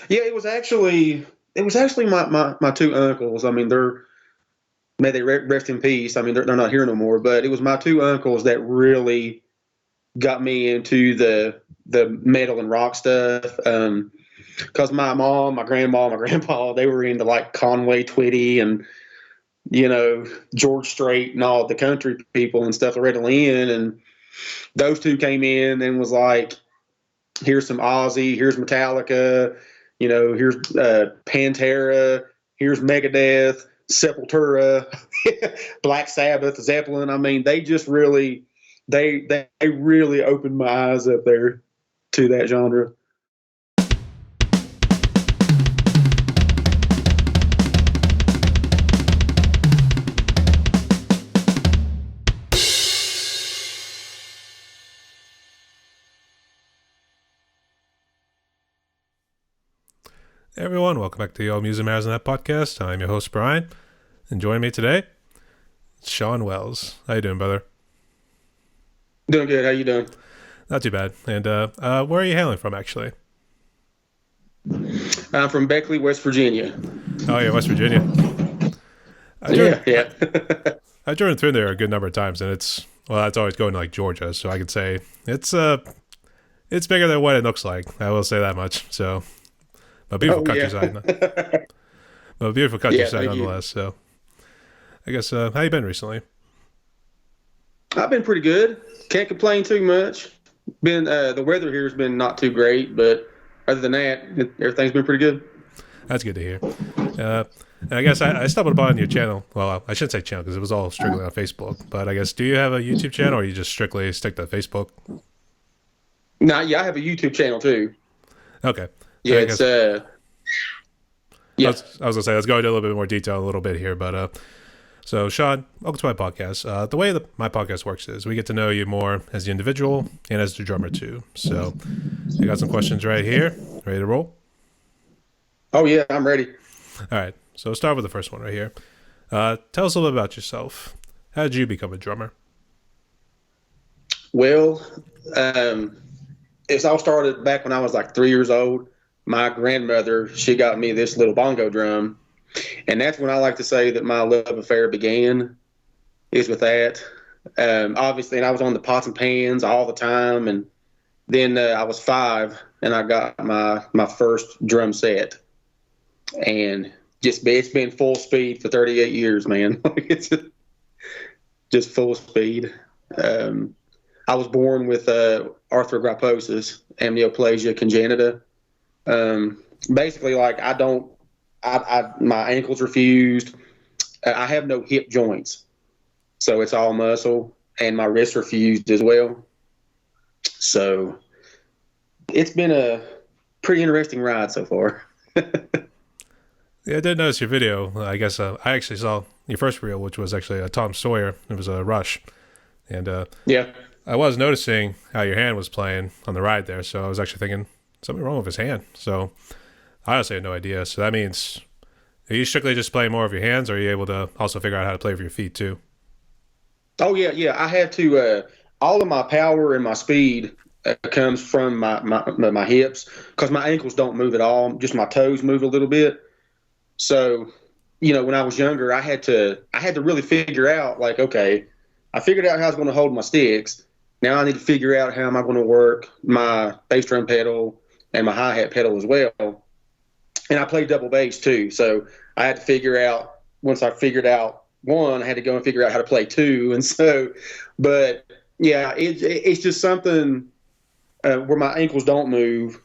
Yeah, it was actually my two uncles. I mean, may they rest in peace. I mean, they're not here no more. But it was my two uncles that really got me into the metal and rock stuff. Because my mom, my grandma, my grandpa, they were into like Conway Twitty and George Strait and all the country people and stuff, Loretta Lynn, and those two came in and was like, here's some Ozzy, here's Metallica, here's Pantera, here's Megadeth, Sepultura, Black Sabbath, Zeppelin. I mean, they just really, they really opened my eyes up there to that genre. Hey everyone, welcome back to the All Music Matters on That podcast. I'm your host, Brian, and joining me today, it's Shawn Wells. How you doing, brother? Doing good. How you doing? Not too bad. And where are you hailing from, actually? I'm from Beckley, West Virginia. Oh, yeah, West Virginia. Yeah. I've driven through there a good number of times, and it's always going to like Georgia, so I could say it's bigger than what it looks like. I will say that much. So. A beautiful countryside. A beautiful countryside nonetheless. So, I guess, how you been recently? I've been pretty good. Can't complain too much. The weather here has been not too great, but other than that, everything's been pretty good. That's good to hear. And I guess I stumbled upon your channel. Well, I shouldn't say channel because it was all strictly on Facebook. But I guess, do you have a YouTube channel or you just strictly stick to Facebook? I have a YouTube channel too. Okay. Yeah, I was going to say, let's go into a little bit more detail a little bit here. But so, Shawn, welcome to my podcast. The way that my podcast works is we get to know you more as the individual and as the drummer too. So I got some questions right here. Ready to roll? Oh, yeah, I'm ready. All right. So we'll start with the first one right here. Tell us a little bit about yourself. How did you become a drummer? Well, it all started back when I was like 3 years old. My grandmother, she got me this little bongo drum. And that's when I like to say that my love affair began, is with that. Obviously, and I was on the pots and pans all the time. And then I was 5 and I got my first drum set. And it's been full speed for 38 years, man. It's just full speed. I was born with arthrogryposis, amnyolasia, congenita. Basically, like my ankles are fused. I have no hip joints, so it's all muscle, and my wrists are fused as well. So it's been a pretty interesting ride so far. Yeah, I did notice your video. I guess I actually saw your first reel, which was actually a Tom Sawyer. It was a Rush, and yeah. I was noticing how your hand was playing on the ride there, so I was actually thinking something wrong with his hand. So I honestly had no idea. So that means, are you strictly just playing more of your hands, or are you able to also figure out how to play with your feet too? Oh yeah. I had to. All of my power and my speed comes from my hips, because my ankles don't move at all. Just my toes move a little bit. So, when I was younger, I had to really figure out, like, okay, I figured out how I was going to hold my sticks. Now I need to figure out how am I going to work my bass drum pedal and my hi-hat pedal as well. And I play double bass too. So I had to figure out, once I figured out one, I had to go and figure out how to play two. And so, but yeah, it's just something where my ankles don't move.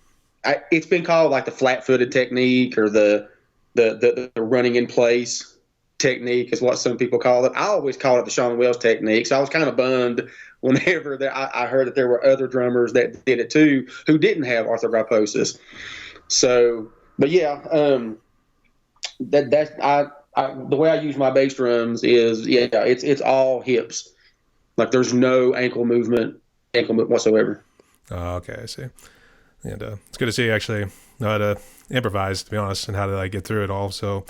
It's been called like the flat-footed technique, or the running in place technique is what some people call it. I always call it the Shawn Wells technique. So I was kind of bummed whenever I heard that there were other drummers that did it too, who didn't have arthrogryposis. So, but yeah, the way I use my bass drums is, it's all hips. Like there's no ankle movement whatsoever. Oh, okay, I see. And it's good to see you actually know how to improvise, to be honest, and how to get through it all. So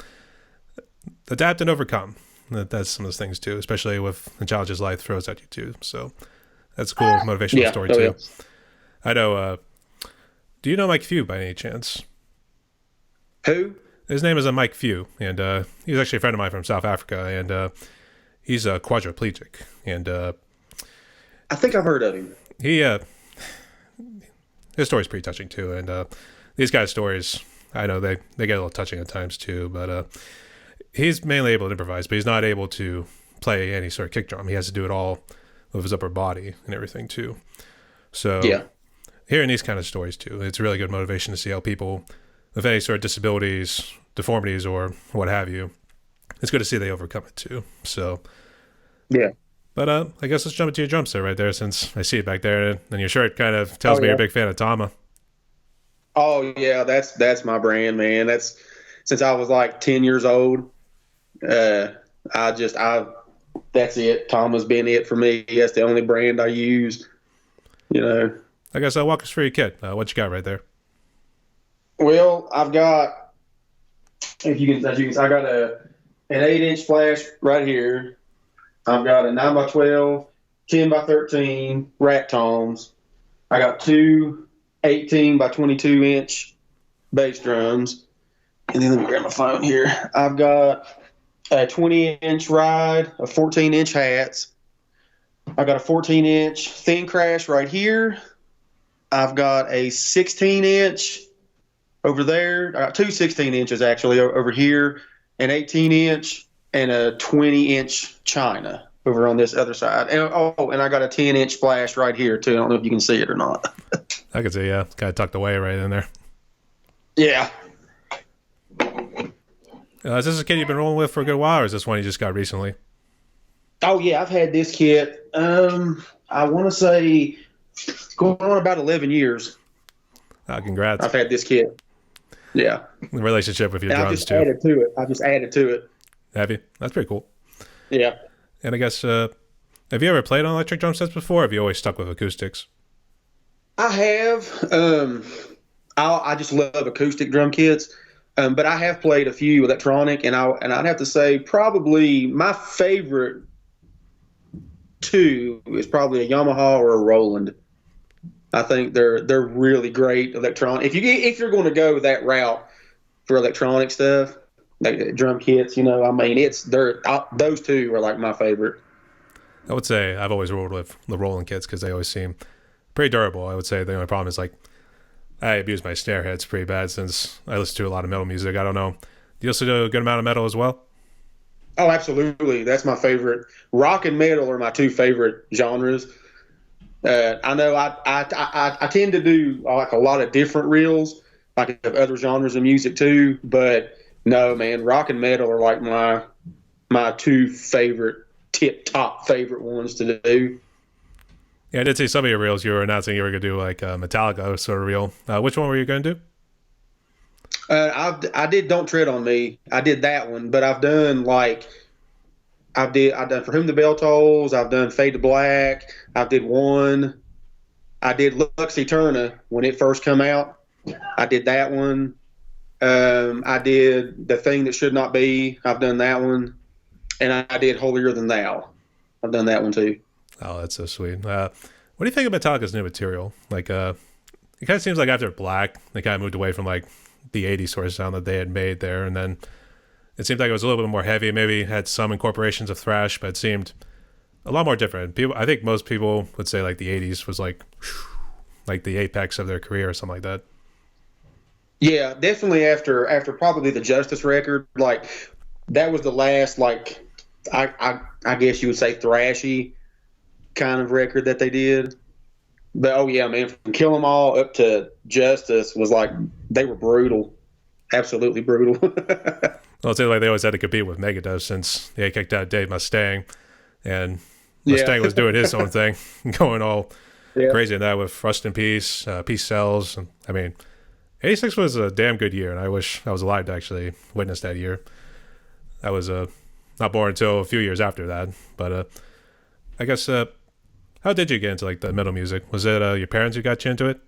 adapt and overcome. That's some of those things too, especially with the challenges life throws at you too. So that's a cool motivational story too. Yeah. I know. Do you know Mike Few by any chance? Who? His name is Mike Few, and he was actually a friend of mine from South Africa, and he's a quadriplegic, and I think I've heard of him. he his story's pretty touching too, and these guys' stories, I know they get a little touching at times too, but he's mainly able to improvise, but he's not able to play any sort of kick drum. He has to do it all with his upper body and everything too. So Yeah. hearing these kind of stories too, it's really good motivation to see how people with any sort of disabilities, deformities, or what have you, it's good to see they overcome it too. So Yeah. but I guess let's jump into your drum set right there, since I see it back there, and your shirt kind of tells me yeah. you're a big fan of Tama. Oh yeah, that's my brand, man. That's since I was like 10 years old. That's it. Tama's been it for me. That's the only brand I use. You know. I guess I'll walk us through your kit. What you got right there? Well, I've got, as you can see, I got an 8-inch flash right here. I've got a 9x12, 10x13 rack toms. I got two 18x22-inch bass drums. And then let me grab my phone here. I've got a 20-inch ride, a 14-inch hats. I've got a 14-inch thin crash right here. I've got a 16-inch over there. I got two 16 inches actually over here, an 18-inch and a 20-inch China over on this other side. And and I got a 10-inch flash right here too. I don't know if you can see it or not. I can see, yeah, it's kind of tucked away right in there. Yeah. Is this a kit you've been rolling with for a good while, or is this one you just got recently? Oh yeah, I've had this kit. I want to say going on about 11 years. Congrats. I've had this kit. Yeah. The relationship with your And drums too. I just added to it. Have you? That's pretty cool. Yeah. And I guess, have you ever played on electric drum sets before, or have you always stuck with acoustics? I have. I just love acoustic drum kits, but I have played a few electronic, and I'd have to say probably my favorite two is probably a Yamaha or a Roland. I think they're really great electronic. If you're going to go that route for electronic stuff, like drum kits, I mean, those two are like my favorite. I would say I've always rolled with the Roland kits because they always seem pretty durable. I would say the only problem is, like, I abuse my snare heads pretty bad since I listen to a lot of metal music. I don't know. Do you listen to a good amount of metal as well? Oh, absolutely. That's my favorite. Rock and metal are my two favorite genres. I know I tend to do like a lot of different reels, like of other genres of music too. But no, man, rock and metal are like my two favorite, top favorite ones to do. Yeah, I did see some of your reels. You were announcing you were going to do like a Metallica sort of reel. Which one were you going to do? I did Don't Tread on Me. I did that one, but I've done For Whom the Bell Tolls. I've done Fade to Black. I did one. I did Lux Eterna when it first come out. I did that one. I did The Thing That Should Not Be. I've done that one. And I did Holier Than Thou. I've done that one too. Oh, that's so sweet. What do you think of Metallica's new material? Like, it kind of seems like after Black, they kind of moved away from like the 80s sort of sound that they had made there, and then it seemed like it was a little bit more heavy. Maybe had some incorporations of thrash, but it seemed a lot more different. I think most people would say like the 80s was like the apex of their career or something like that. Yeah, definitely after probably the Justice record, like that was the last, like I guess you would say thrashy kind of record that they did. But oh yeah, man, from Kill 'Em All up to Justice was like they were brutal, absolutely brutal. Well, it seems like they always had to compete with Megadeth since they kicked out Dave Mustaine, and Mustaine was doing his own thing, going all crazy in that with Rust in Peace, Peace Sells. And I mean, 86 was a damn good year, and I wish I was alive to actually witness that year. I was not born until a few years after that, but I guess how did you get into like the metal music? Was it your parents who got you into it?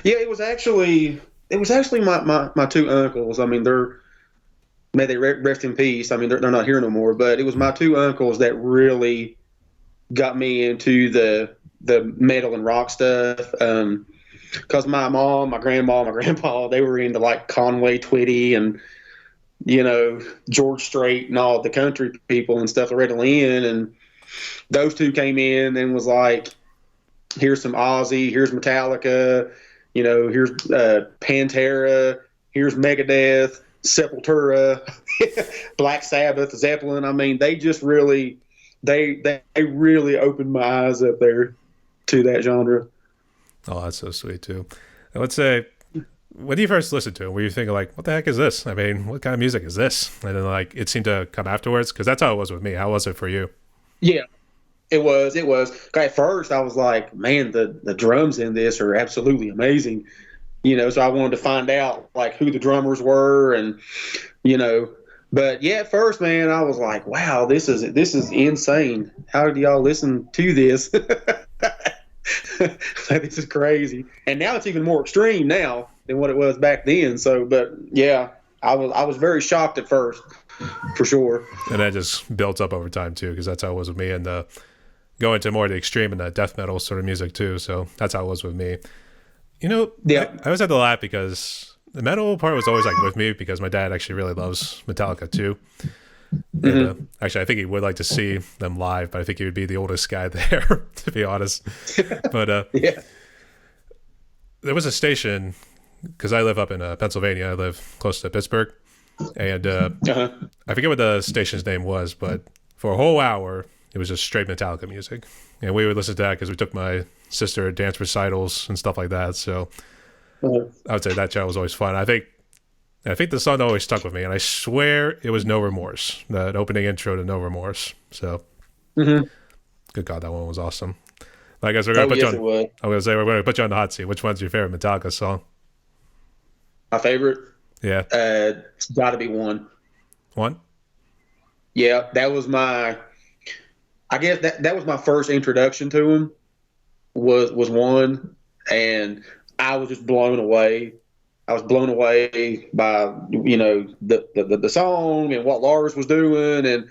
Yeah, it was actually my two uncles. I mean, may they rest in peace. I mean, they're not here no more. But it was my two uncles that really got me into the metal and rock stuff. because my mom, my grandma, my grandpa, they were into like Conway Twitty and George Strait and all the country people and stuff, Loretta Lynn, and those two came in and was like, here's some Ozzy, here's Metallica, here's Pantera, here's Megadeth, Sepultura, Black Sabbath, Zeppelin. I mean, they just really, they really opened my eyes up there to that genre. Oh, that's so sweet too. And let's say, when you first listened to it, were you thinking like, what the heck is this? I mean, what kind of music is this? And then like, it seemed to come afterwards, because that's how it was with me. How was it for you? Yeah, it was. At first, I was like, man, the drums in this are absolutely amazing. So I wanted to find out like who the drummers were, and but yeah, at first, man, I was like, wow, this is insane. How did y'all listen to this? This is crazy. And now it's even more extreme now than what it was back then. So, but yeah, I was very shocked at first, for sure. And that just built up over time too, because that's how it was with me. And going to more of the extreme and the death metal sort of music too. So that's how it was with me. Yeah. I always had to laugh because the metal part was always like with me, because my dad actually really loves Metallica too. And, actually, I think he would like to see them live, but I think he would be the oldest guy there, to be honest. But yeah, there was a station, because I live up in Pennsylvania. I live close to Pittsburgh, and I forget what the station's name was, but for a whole hour, it was just straight Metallica music, and we would listen to that because we took my sister to dance recitals and stuff like that. So I would say that channel was always fun. I think the song always stuck with me, and I swear it was No Remorse, that opening intro to No Remorse. So, good God, that one was awesome. I guess we're going to put you on. I'm going to say we're going to put you on the hot seat. Which one's your favorite Metallica song? My favorite? Yeah. It's got to be One. One? Yeah, that was my. I guess that was my first introduction to him. Was One, and I was just blown away. I was blown away by the song and what Lars was doing and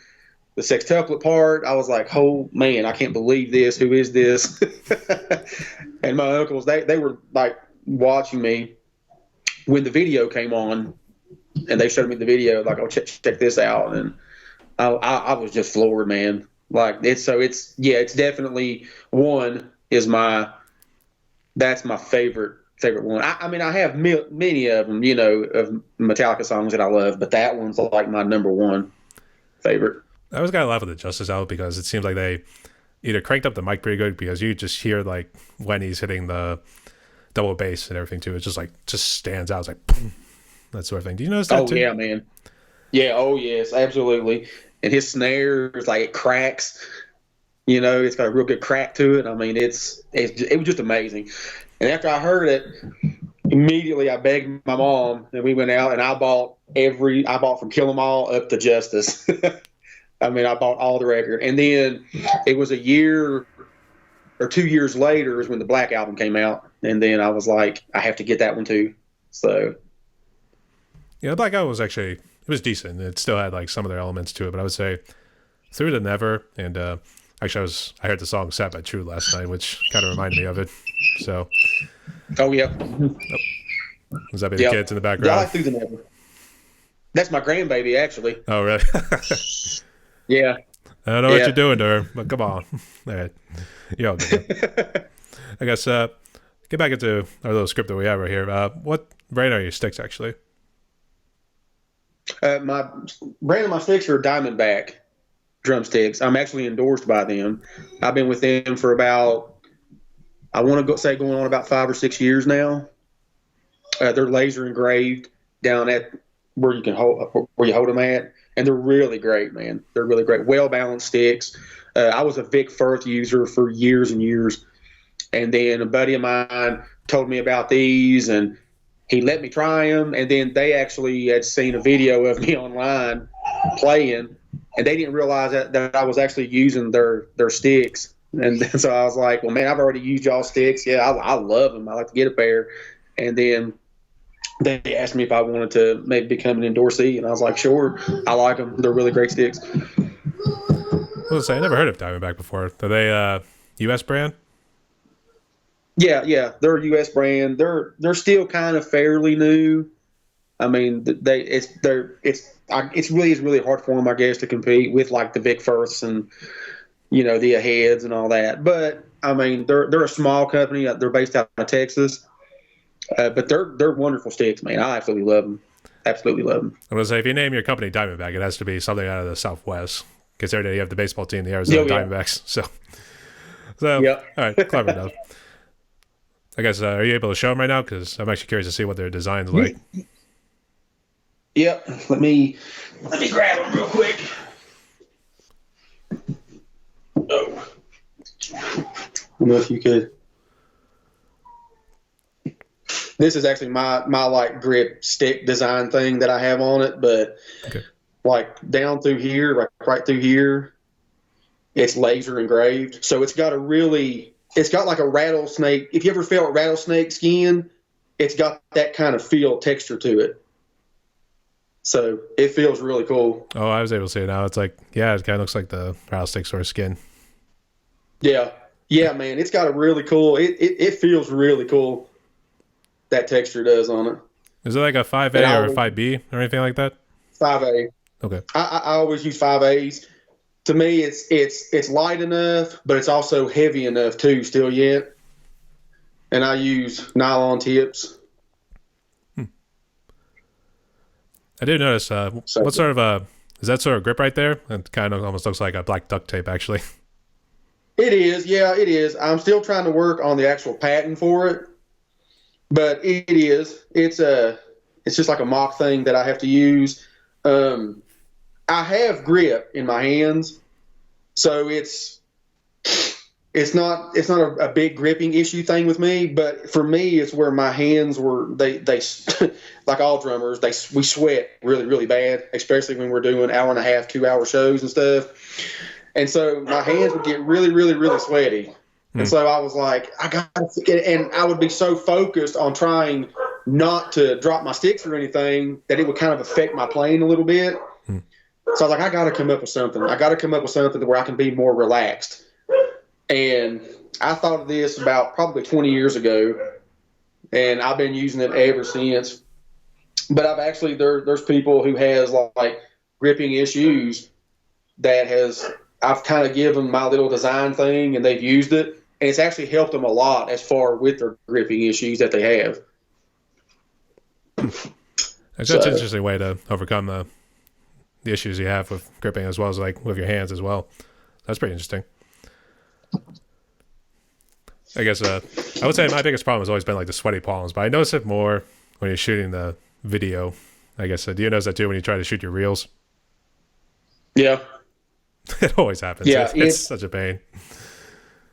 the sextuplet part. I was like, oh man, I can't believe this. Who is this? And my uncles, they were like watching me when the video came on, and they showed me the video, like, oh, check this out, and I was just floored, man. Like it's definitely One is that's my favorite one. I mean, I have many of them, of Metallica songs that I love, but that one's like my number one favorite. I always got to laugh with the Justice album, because it seems like they either cranked up the mic pretty good, because you just hear like when he's hitting the double bass and everything too. It's just stands out. It's like boom, that sort of thing. Do you notice that too? Oh yeah, man. Yeah. Oh yes, absolutely. And his snare is like, it cracks. It's got a real good crack to it. I mean, it was just amazing. And after I heard it, immediately I begged my mom, and we went out and I bought from Kill 'Em All up to Justice. I mean, I bought all the record. And then it was a year or 2 years later is when the Black album came out. And then I was like, I have to get that one too. So. Yeah, the Black album was it was decent. It still had like some of their elements to it, but I would say Through the Never, and actually I heard the song Sat by True last night, which kind of reminded me of it. So. Oh yeah. Was that be the kids in the background? Yeah, I like Through the Never. That's my grandbaby, actually. Oh really? Yeah. I don't know what you're doing to her, but come on. All right. Yo, I guess get back into our little script that we have right here. What brand are your sticks actually? My brand of my sticks are Diamondback drumsticks. I'm actually endorsed by them. I've been with them for about, I want to say going on about 5 or 6 years now. They're laser engraved down at where you hold them at, and they're really great, man. They're really great, well balanced sticks. I was a Vic Firth user for years and years, and then a buddy of mine told me about these, and he let me try them. And then they actually had seen a video of me online playing, and they didn't realize that I was actually using their sticks. And so I was like, well, man, I've already used y'all's sticks. Yeah, I love them. I like to get a pair. And then they asked me if I wanted to maybe become an endorsee, and I was like, sure. I like them. They're really great sticks. I never heard of Diamondback before. Are they U.S. brand? Yeah, they're a U.S. brand. They're still kind of fairly new. I mean, it's really hard for them, I guess, to compete with like the Vic Firths and the Aheads and all that. But I mean, they're a small company. They're based out of Texas, but they're wonderful sticks, man. I absolutely love them. Absolutely love them. I'm gonna say if you name your company Diamondback, it has to be something out of the Southwest. Considering you have the baseball team, the Arizona Diamondbacks. So Yep. All right, clever enough. I guess are you able to show them right now? Because I'm actually curious to see what their designs like. Yep. Let me grab them real quick. Oh. I don't know if you could. This is actually my like grip stick design thing that I have on it, but like down through here, like right through here, it's laser engraved. So it's got like a rattlesnake. If you ever felt rattlesnake skin, it's got that kind of feel texture to it. So it feels really cool. Oh, I was able to see it now. It's like, yeah, it kind of looks like the rattlesnake sort of skin. Yeah, man, it's got a really cool. It feels really cool. That texture does on it. Is it like a 5A or a 5B or anything like that? 5A. Okay. I always use 5As. To me, it's light enough, but it's also heavy enough too. Still yet, and I use nylon tips. I did notice. What sort of is that sort of grip right there? It kind of almost looks like a black duct tape, actually. It is, yeah, it is. I'm still trying to work on the actual patent for it, but it is. It's just like a mock thing that I have to use. I have grip in my hands, so it's not a big gripping issue thing with me. But for me, it's where my hands were they like all drummers we sweat really really bad, especially when we're doing 1.5 2-hour shows and stuff. And so my hands would get really really really sweaty. And so I was like, I got to, and I would be so focused on trying not to drop my sticks or anything that it would kind of affect my playing a little bit. So I was like, I got to come up with something. I got to come up with something where I can be more relaxed. And I thought of this about probably 20 years ago, and I've been using it ever since. But I've actually, there's people who has like gripping issues I've kind of given my little design thing and they've used it. And it's actually helped them a lot as far with their gripping issues that they have. That's an interesting way to overcome the issues you have with gripping as well as like with your hands as well. That's pretty interesting. I guess I would say my biggest problem has always been like the sweaty palms, but I notice it more when you're shooting the video. I guess do you notice that too when you try to shoot your reels? Yeah. It always happens. Yeah, it's such a pain.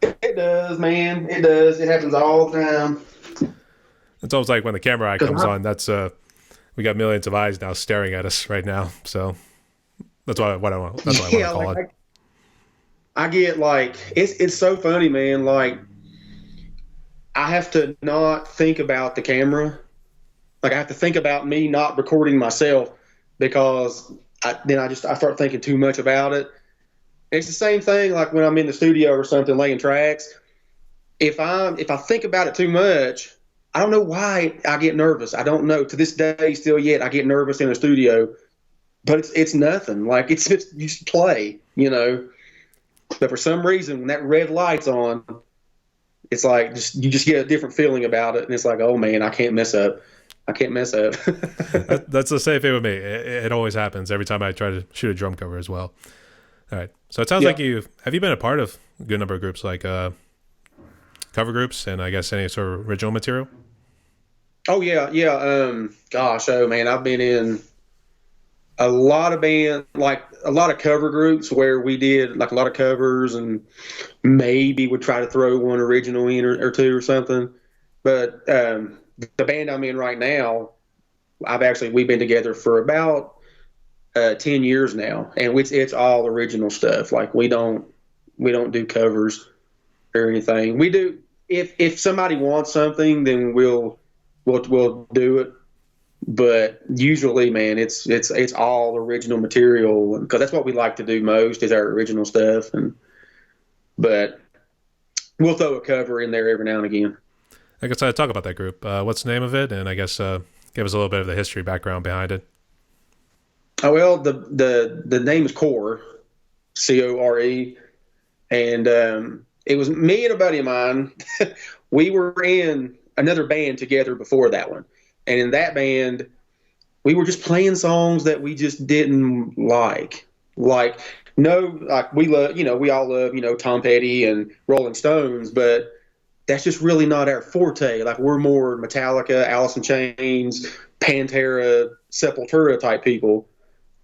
It does, man. It does. It happens all the time. It's almost like when the camera eye comes on, that's we got millions of eyes now staring at us right now. So that's what I want to call it. I get like it's so funny, man. Like I have to not think about the camera. Like I have to think about me not recording myself because I start thinking too much about it. It's the same thing like when I'm in the studio or something laying tracks. If I think about it too much, I don't know why I get nervous. I don't know. To this day, still yet, I get nervous in a studio. But it's nothing. Like it's just you play, But for some reason, when that red light's on, it's like you just get a different feeling about it, and it's like, oh man, I can't mess up. That's the same thing with me. It always happens every time I try to shoot a drum cover as well. All right. So it sounds like have you been a part of a good number of groups like cover groups and I guess any sort of original material? Oh yeah. Gosh, oh man, I've been in a lot of like a lot of cover groups where we did like a lot of covers and maybe would try to throw one original in or two or something. But the band I'm in right now, we've been together for about 10 years now, and it's all original stuff. Like we don't do covers or anything. We do if somebody wants something, then we'll do it. But usually, man, it's all original material because that's what we like to do most is our original stuff. But we'll throw a cover in there every now and again. I guess I'd talk about that group. What's the name of it? And I guess give us a little bit of the history background behind it. Oh well, the name is Core, Core, and it was me and a buddy of mine. We were in another band together before that one, and in that band, we were just playing songs that we just didn't like. Like no, like we love, we all love, Tom Petty and Rolling Stones, but that's just really not our forte. Like we're more Metallica, Alice in Chains, Pantera, Sepultura type people.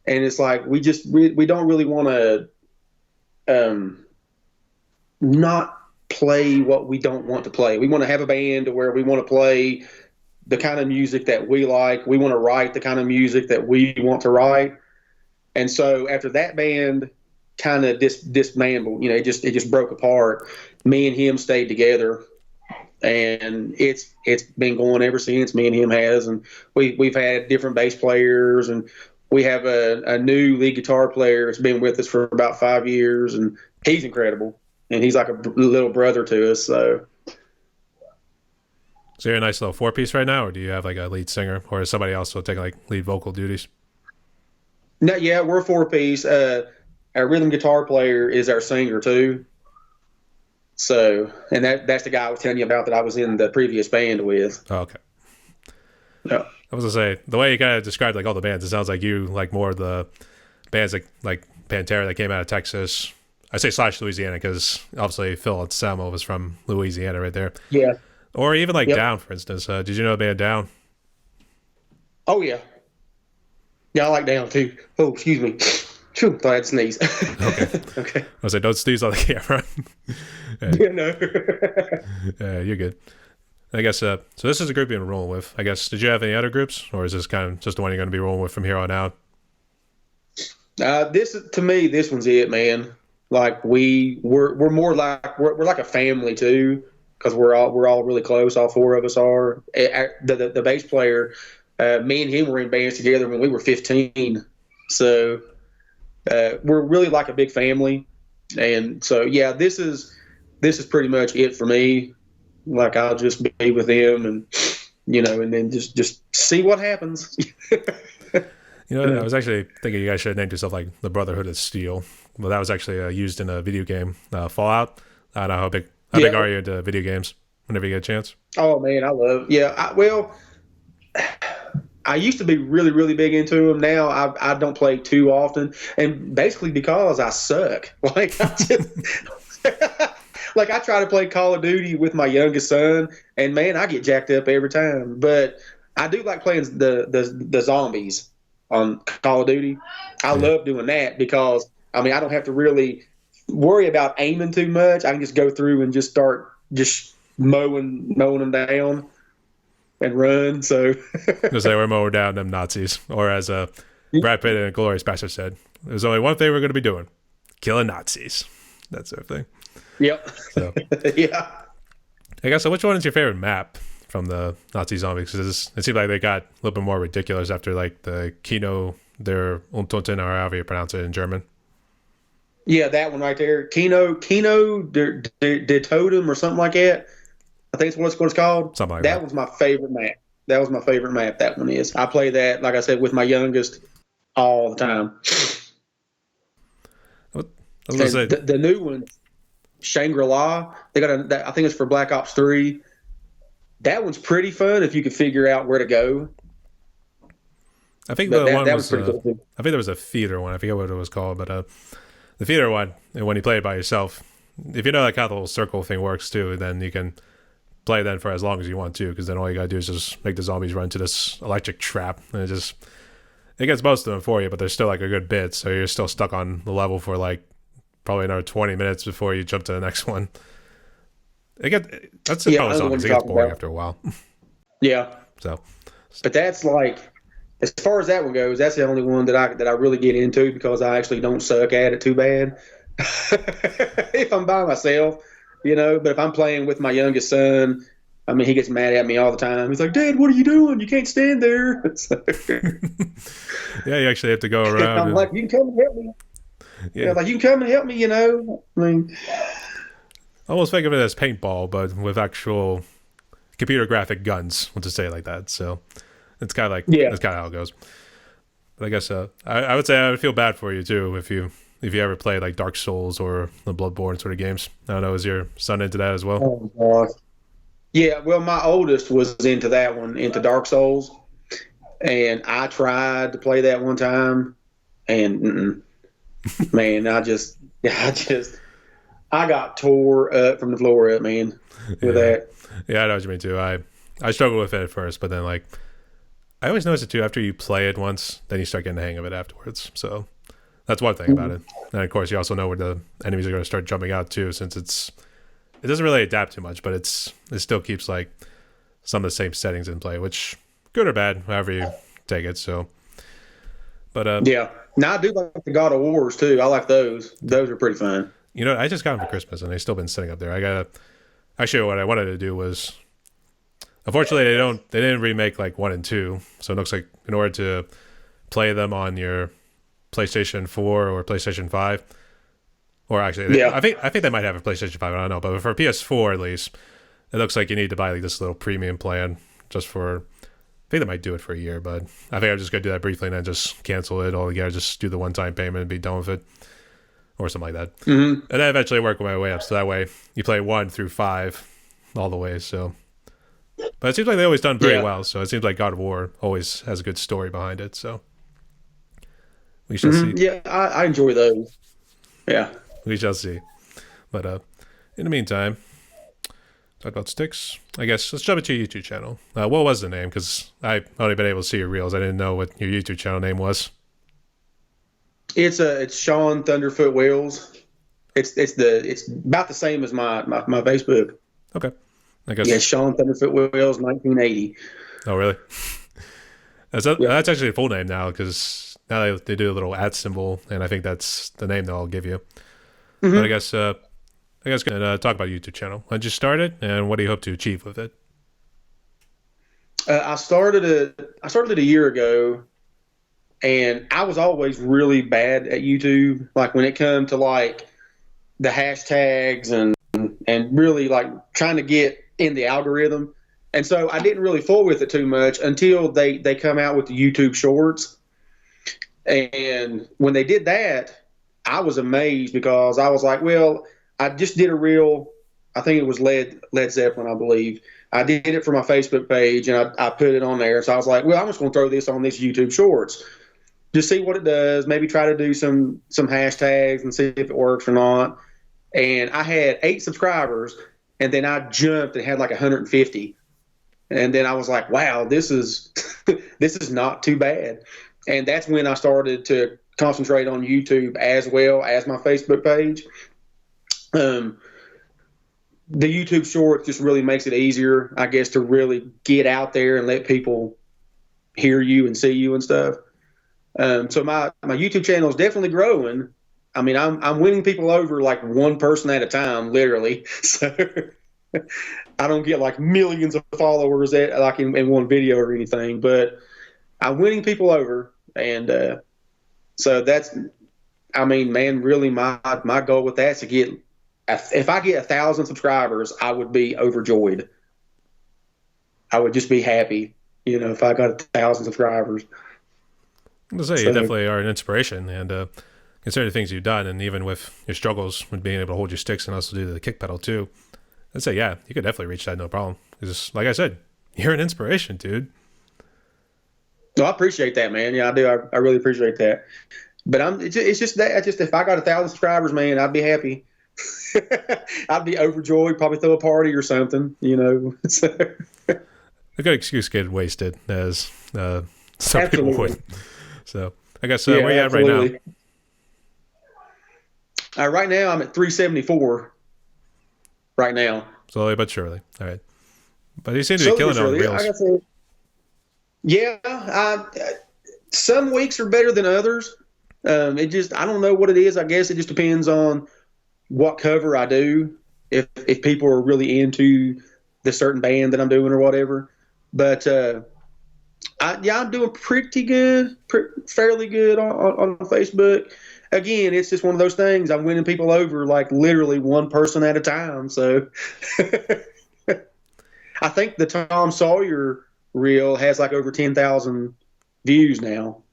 And it's like we don't really want to not play what we don't want to play. We want to have a band to where we want to play the kind of music that we like. We want to write the kind of music that we want to write. And so after that band kind of dismantled, it just broke apart. Me and him stayed together, and it's been going ever since. Me and him has, and we've had different bass players, and we have a new lead guitar player that's been with us for about 5 years, and he's incredible, and he's like a little brother to us. So you're a nice little 4-piece right now, or do you have like a lead singer, or is somebody else still taking like lead vocal duties? No, yeah, we're a 4-piece. Our rhythm guitar player is our singer too. So, and that's the guy I was telling you about that I was in the previous band with. Oh, okay. Yeah. I was gonna say, the way you kind of described like all the bands, it sounds like you like more of the bands like Pantera that came out of Texas. I say / Louisiana because obviously Phil Anselmo was from Louisiana right there. Yeah. Or even like Down, for instance. Did you know the band Down? Oh yeah. Yeah, I like Down too. Oh, excuse me. Phew, thought I'd sneeze. Okay. Okay. I was like, don't sneeze on the camera. Yeah, no. You're good. I guess, so this is a group you've been rolling with. I guess, did you have any other groups? Or is this kind of just the one you're going to be rolling with from here on out? To me, this one's it, man. Like we're more like, we're like a family too, because we're all really close. All 4 of us are. The bass player, me and him were in bands together when we were 15. So we're really like a big family. And so, yeah, this is pretty much it for me. Like I'll just be with them, and and then just see what happens. I was actually thinking you guys should have named yourself like the Brotherhood of Steel. Well, that was actually used in a video game, Fallout. I don't know how big are you into video games? Whenever you get a chance. Oh man, I love. Yeah, I used to be really, really big into them. Now I don't play too often, and basically because I suck. Like I just. Like I try to play Call of Duty with my youngest son, and man, I get jacked up every time. But I do like playing the zombies on Call of Duty. I love doing that because I don't have to really worry about aiming too much. I can just go through and just start mowing them down and run. So just say we're mowing down them Nazis, or as Brad Pitt in Glorious Bastard said, "There's only one thing we're going to be doing: killing Nazis." That sort of thing. Yep. So, yeah. I guess, so which one is your favorite map from the Nazi zombies? Because it seemed like they got a little bit more ridiculous after like the Kino der Untoten, or however you pronounce it in German. Yeah, that one right there. Kino der Totem or something like that. I think it's what it's called. Something like that. That was my favorite map. That one is. I play that, like I said, with my youngest all the time. The new one, Shangri-La, they got I think it's for Black Ops 3. That one's pretty fun if you could figure out where to go. I think one was pretty cool too. I think there was a theater one. I forget what it was called, but the theater one, and when you play it by yourself, if you know like how the whole circle thing works too, then you can play that for as long as you want to, because then all you gotta do is just make the zombies run to this electric trap, and it gets most of them for you, but there's still like a good bit, so you're still stuck on the level for like probably another 20 minutes before you jump to the next one. That's the problem with zombies. It gets boring after a while. Yeah. But that's like, as far as that one goes, that's the only one that I really get into, because I actually don't suck at it too bad. If I'm by myself, but if I'm playing with my youngest son, he gets mad at me all the time. He's like, "Dad, what are you doing? You can't stand there." Yeah, you actually have to go around. I'm like, "You can come and help me." Yeah, like, "You can come and help me." Almost think of it as paintball, but with actual computer graphic guns. We'll just say it like that. So it's kind of like Yeah. that's kind of how it goes. But I guess I would say I would feel bad for you too if you ever play like Dark Souls or the Bloodborne sort of games. I don't know, is your son into that as well? Oh, gosh. Yeah, well, my oldest was into that one, into Dark Souls, and I tried to play that one time, and man, I got tore up from the floor up, man, with Yeah, that. yeah, I know what you mean too. I struggled with it at first, but then like I always notice it too. After you play it once, then you start getting the hang of it afterwards. So that's one thing about it. And of course, you also know where the enemies are going to start jumping out too, since it doesn't really adapt too much, but it still keeps like some of the same settings in play, which good or bad, however you take it. So, but Yeah. Now I do like the God of Wars too. I like those. Those are pretty fun. you know, I just got them for Christmas, and they've still been sitting up there. I gotta actually what I wanted to do was, unfortunately, they didn't remake like 1 and 2, so it looks like in order to play them on your PlayStation 4 or PlayStation 5. Or actually, Yeah. I think they might have a PlayStation 5. I don't know, but for PS4 at least, it looks like you need to buy like this little premium plan just for. I think they might do it for a year, but I think I'm just gonna do that briefly and then just cancel it altogether. Just do the one-time payment and be done with it, or something like that. Mm-hmm. And then eventually work my way up, so that way you play 1 through 5 all the way. So, but it seems like they always done very well. So it seems like God of War always has a good story behind it. So we shall see. Yeah, I enjoy those. Yeah. We shall see. But in the meantime, talk about sticks. I guess let's jump into your YouTube channel. What was the name? Because I've only been able to see your reels. I didn't know what your YouTube channel name was. It's Shawn Thunderfoot Wheels. It's about the same as my Facebook. Okay. I guess. Yeah, Shawn Thunderfoot Wheels, 1980. Oh, really? That's actually a full name now, because now they do a little @ symbol, and I think that's the name they'll give you. Mm-hmm. But I guess gonna talk about your YouTube channel. When did you start it, and what do you hope to achieve with it? I started it a year ago, and I was always really bad at YouTube. Like when it come to like the hashtags and really like trying to get in the algorithm. And so I didn't really fool with it too much until they come out with the YouTube Shorts. And when they did that, I was amazed because I was like, well, I just did a reel. I think it was Led Zeppelin, I believe. I did it for my Facebook page, and I put it on there. So I was like, well, I'm just going to throw this on these YouTube Shorts. Just see what it does. Maybe try to do some hashtags and see if it works or not. And I had 8 subscribers, and then I jumped and had like 150. And then I was like, wow, this is this is not too bad. And that's when I started to concentrate on YouTube as well as my Facebook page. The YouTube Short just really makes it easier, I guess, to really get out there and let people hear you and see you and stuff. So my YouTube channel is definitely growing. I mean, I'm winning people over like one person at a time, literally. So I don't get like millions of followers like in one video or anything, but I'm winning people over, and so that's, I mean, man, really my goal with that is to get, if I get 1,000 subscribers, I would be overjoyed. I would just be happy, if I got 1,000 subscribers. I'll say you definitely are an inspiration, and considering the things you've done, and even with your struggles with being able to hold your sticks and also do the kick pedal too, I'd say, yeah, you could definitely reach that no problem. Because, like I said, you're an inspiration, dude. No, I appreciate that, man. Yeah, I do. I really appreciate that. But it's just that. If I got 1,000 subscribers, man, I'd be happy. I'd be overjoyed. Probably throw a party or something. A good excuse get wasted, as some people would. So I guess where are you at right now? Right now, I'm at 374. Right now, slowly but surely. All right, but you seem to be killing it on reels. Yeah, some weeks are better than others. I don't know what it is. I guess it just depends on what cover I do. If people are really into the certain band that I'm doing or whatever. But I'm doing pretty good, fairly good on Facebook. Again, it's just one of those things. I'm winning people over like literally one person at a time. So I think the Tom Sawyer reel has like over 10,000 views now.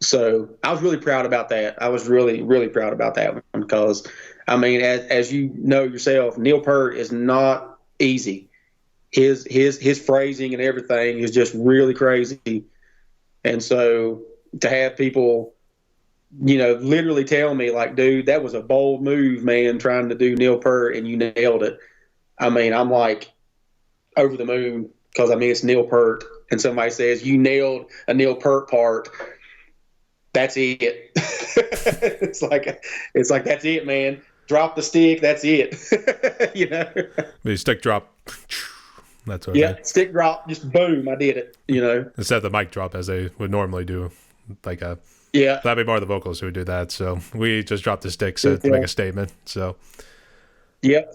So I was really proud about that. I was really, really proud about that one because, I mean, as you know yourself, Neil Peart is not easy. His phrasing and everything is just really crazy. And so to have people, literally tell me like, dude, that was a bold move, man, trying to do Neil Peart and you nailed it. I mean, I'm like over the moon because I mean, it's Neil Peart. And somebody says, you nailed a Neil Peart part. That's it. it's like that's it, man. Drop the stick. That's it. The stick drop. That's what. Yeah, stick drop. Just boom. I did it. Instead of the mic drop as they would normally do, like a. Yeah. That'd be more the vocals who would do that. So we just dropped the sticks to make a statement. So. Yep.